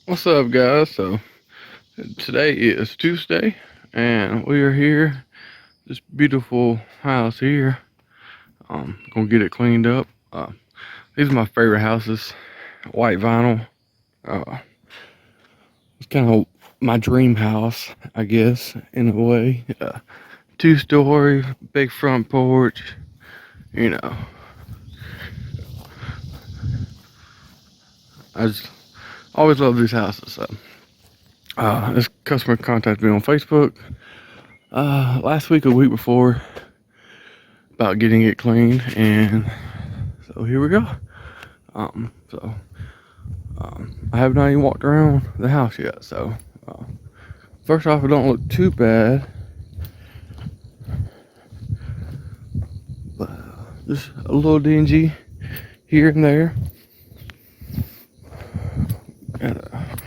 What's up, guys? So today is Tuesday, and we are here. This beautiful house here. Gonna get it cleaned up. These are my favorite houses. White vinyl. Uh, it's kind of my dream house, I guess, in a way. 2-story, big front porch. You know, I just always love these houses. So, this customer contacted me on Facebook last week, a week before, about getting it cleaned, and so here we go. So I have not even walked around the house yet. So first off, it don't look too bad, but just a little dingy here and there. Got a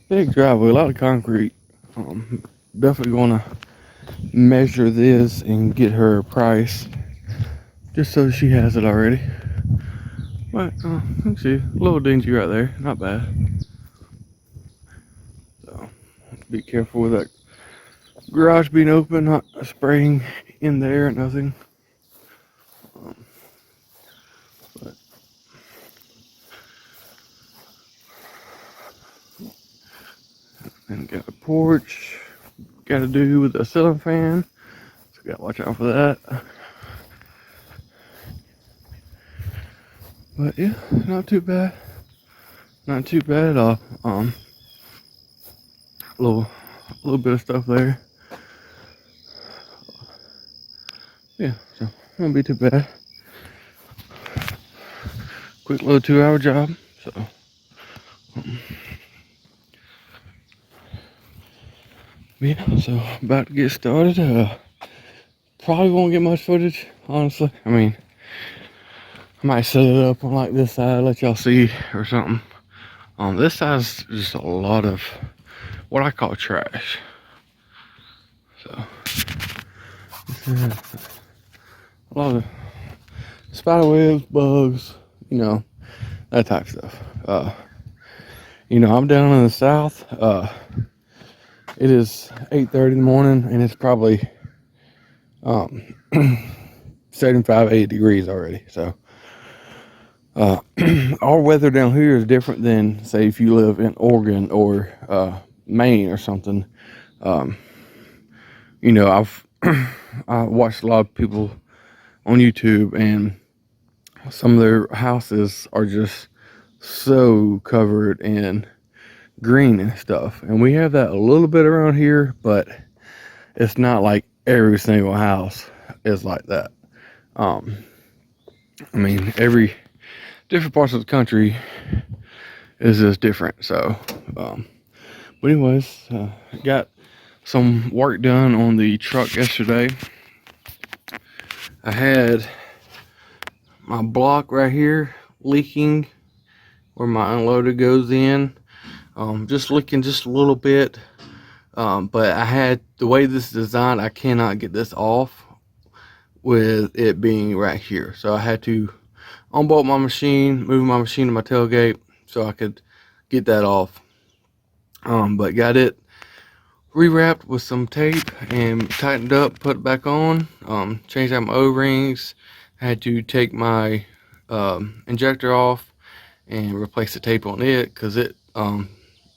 big driveway, a lot of concrete. Definitely gonna measure this and get her a price, just so she has it already. But let's see, a little dingy right there, not bad. So be careful with that garage being open, not spraying in there, nothing. But and got a porch, got to do with a ceiling fan, so got to watch out for that. But yeah, not too bad, not too bad at all. A little bit of stuff there. Yeah, so won't be too bad. Quick little 2-hour job. So yeah, so about to get started. Probably won't get much footage, honestly. I mean, I might set it up on like this side, let y'all see or something. This side's just a lot of what I call trash. So a lot of spider webs, bugs, that type of stuff. I'm down in the south. It is 8:30 in the morning, and it's probably 75, 80 degrees already. So our weather down here is different than, say, if you live in Oregon or Maine or something. I've I watched a lot of people on YouTube, and some of their houses are just so covered in green and stuff. And we have that a little bit around here, but it's not like every single house is like that. I mean, every different parts of the country is just different. So, but anyways, got some work done on the truck yesterday. I had my block right here leaking where my unloader goes in, just leaking just a little bit. But I had, the way this is designed, I cannot get this off with it being right here. So I had to unbolt my machine, move my machine to my tailgate so I could get that off. But got it rewrapped with some tape and tightened up, put it back on, changed out my O-rings. I had to take my injector off and replace the tape on it, because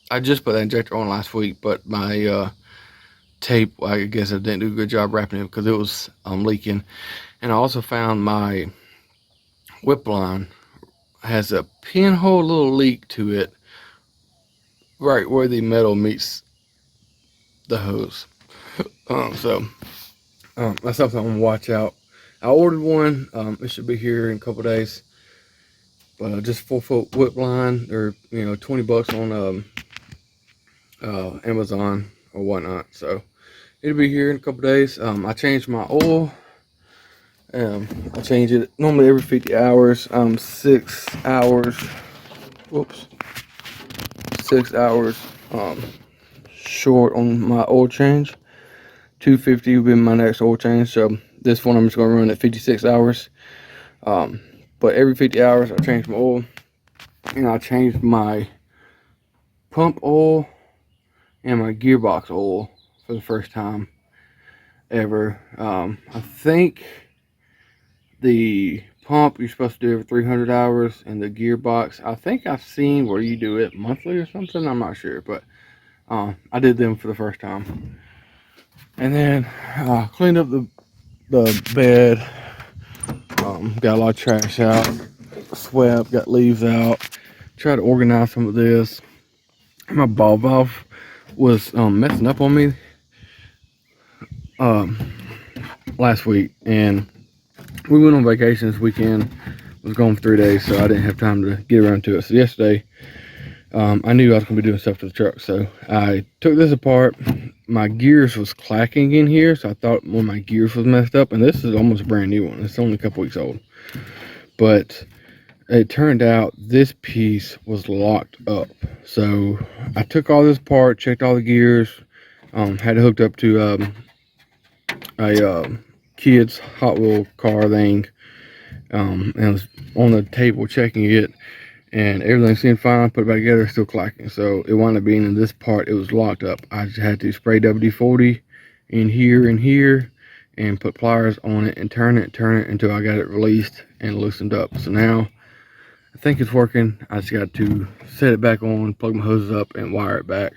I just put that injector on last week, but my tape, I guess I didn't do a good job wrapping it because it was leaking. And I also found my whip line has a pinhole little leak to it right where the metal meets the hose. So that's something I'm gonna watch out. I ordered one. It should be here in a couple days. But just 4-foot whip line, or $20 on Amazon or whatnot. So it'll be here in a couple days. I changed my oil. I change it normally every 50 hours. 6 hours. Whoops. 6 hours short on my oil change. 250 will be my next oil change. So this one I'm just gonna run at 56 hours. But every 50 hours I change my oil, and I change my pump oil and my gearbox oil for the first time ever. I think the pump you're supposed to do every 300 hours, and the gearbox, I think I've seen where you do it monthly or something. I'm not sure, but I did them for the first time. And then cleaned up the bed. Got a lot of trash out, swept, got leaves out. Tried to organize some of this. My ball valve was messing up on me last week, and we went on vacation this weekend. Was gone for 3 days, so I didn't have time to get around to it. So yesterday, I knew I was going to be doing stuff to the truck, so I took this apart. My gears was clacking in here, so I thought one of my gears was messed up, and this is almost a brand new one. It's only a couple weeks old, but it turned out this piece was locked up. So I took all this apart, checked all the gears, had it hooked up to a kid's Hot Wheel car thing, and I was on the table checking it, and everything seemed fine. Put it back together, still clacking. So it wound up being in this part, it was locked up. I just had to spray WD-40 in here and put pliers on it and turn it until I got it released and loosened up. So now I think it's working. I just got to set it back on, plug my hoses up, and wire it back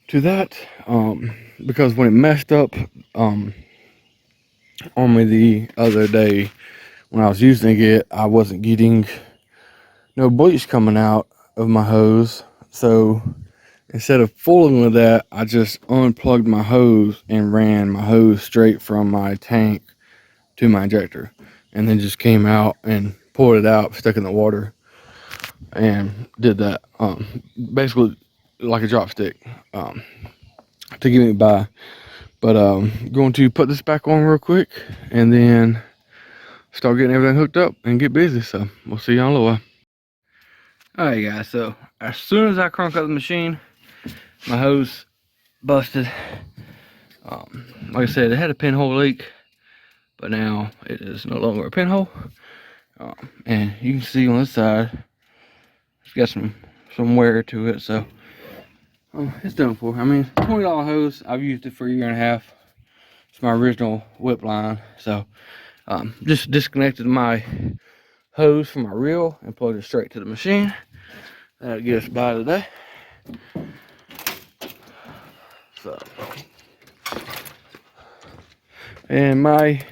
to that, because when it messed up on me the other day when I was using it, I wasn't getting no bleach coming out of my hose. So instead of fooling with that, I just unplugged my hose and ran my hose straight from my tank to my injector, and then just came out and pulled it out, stuck it in the water, and did that. Basically like a drop stick to get me by. But going to put this back on real quick and then start getting everything hooked up and get busy. So we'll see y'all in a little while. Alright guys, so as soon as I crank up the machine, my hose busted. Like I said, it had a pinhole leak, but now it is no longer a pinhole. And you can see on this side, it's got some wear to it, so it's done for. I mean, $20 hose. I've used it for a year and a half. It's my original whip line. So just disconnected my hose from my reel and plugged it straight to the machine. That'll get us by today. So, and my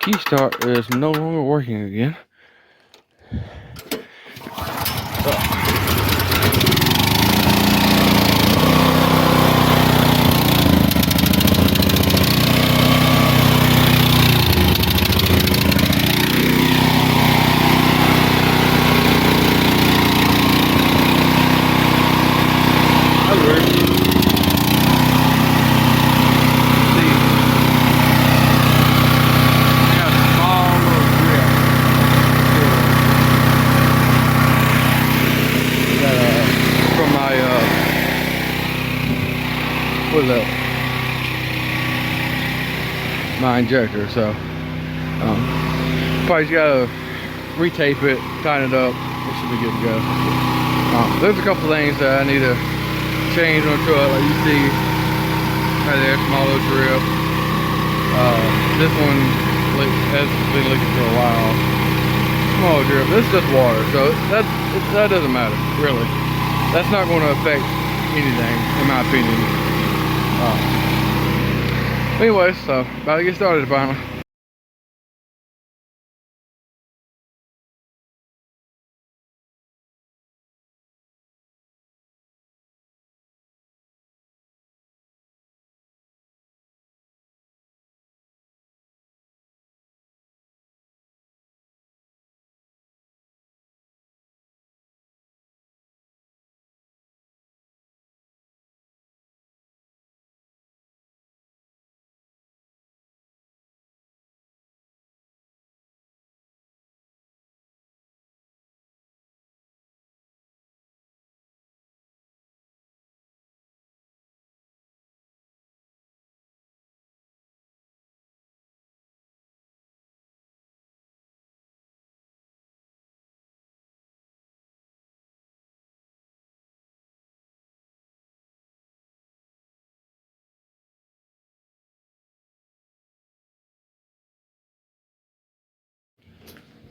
key start is no longer working again. With my injector, so probably just gotta retape it, tighten it up. It should be good to go. There's a couple things that I need to change on the truck, like you see right there, small little drip. This one has been leaking for a while. Small drip. This is just water, so that doesn't matter really. That's not going to affect anything, in my opinion. Anyways, so about to get started finally.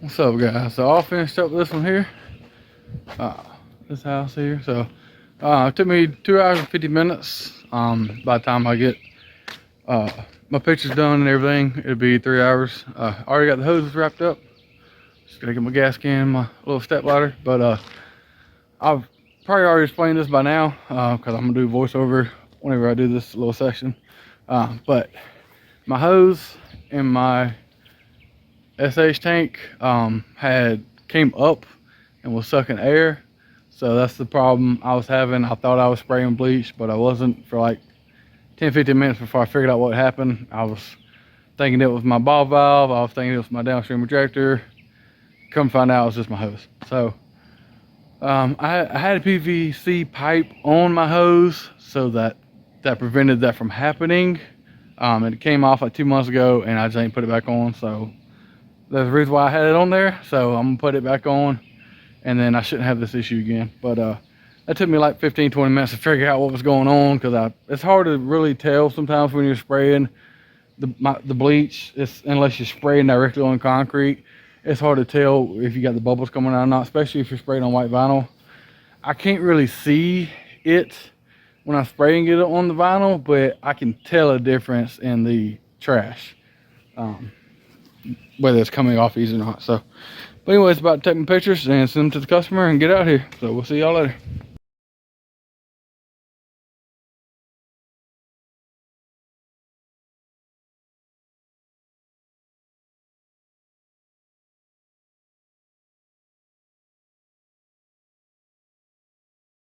What's up, guys? So all finished up with this one here. This house here. So it took me 2 hours and 50 minutes. By the time I get my pictures done and everything, it'll be 3 hours. Already got the hoses wrapped up. Just gotta get my gas can, my little step ladder. But I've probably already explained this by now because I'm gonna do voiceover whenever I do this little section. But my hose and my SH tank came up and was sucking air, so that's the problem I was having. I thought I was spraying bleach, but I wasn't for like 10-15 minutes before I figured out what happened. I was thinking it was my ball valve, I was thinking it was my downstream ejector. Come find out it was just my hose. So I had a PVC pipe on my hose, so that prevented that from happening. And it came off like 2 months ago, and I just ain't put it back on, so that's the reason why I had it on there. So I'm gonna put it back on, and then I shouldn't have this issue again. But that took me like 15-20 minutes to figure out what was going on, because it's hard to really tell sometimes when you're spraying the bleach. Unless you're spraying directly on concrete, it's hard to tell if you got the bubbles coming out or not, especially if you're spraying on white vinyl. I can't really see it when I'm spraying it on the vinyl, but I can tell a difference in the trash, whether it's coming off easy or not. So, but anyway, it's about taking pictures and send them to the customer and get out here. So we'll see y'all later.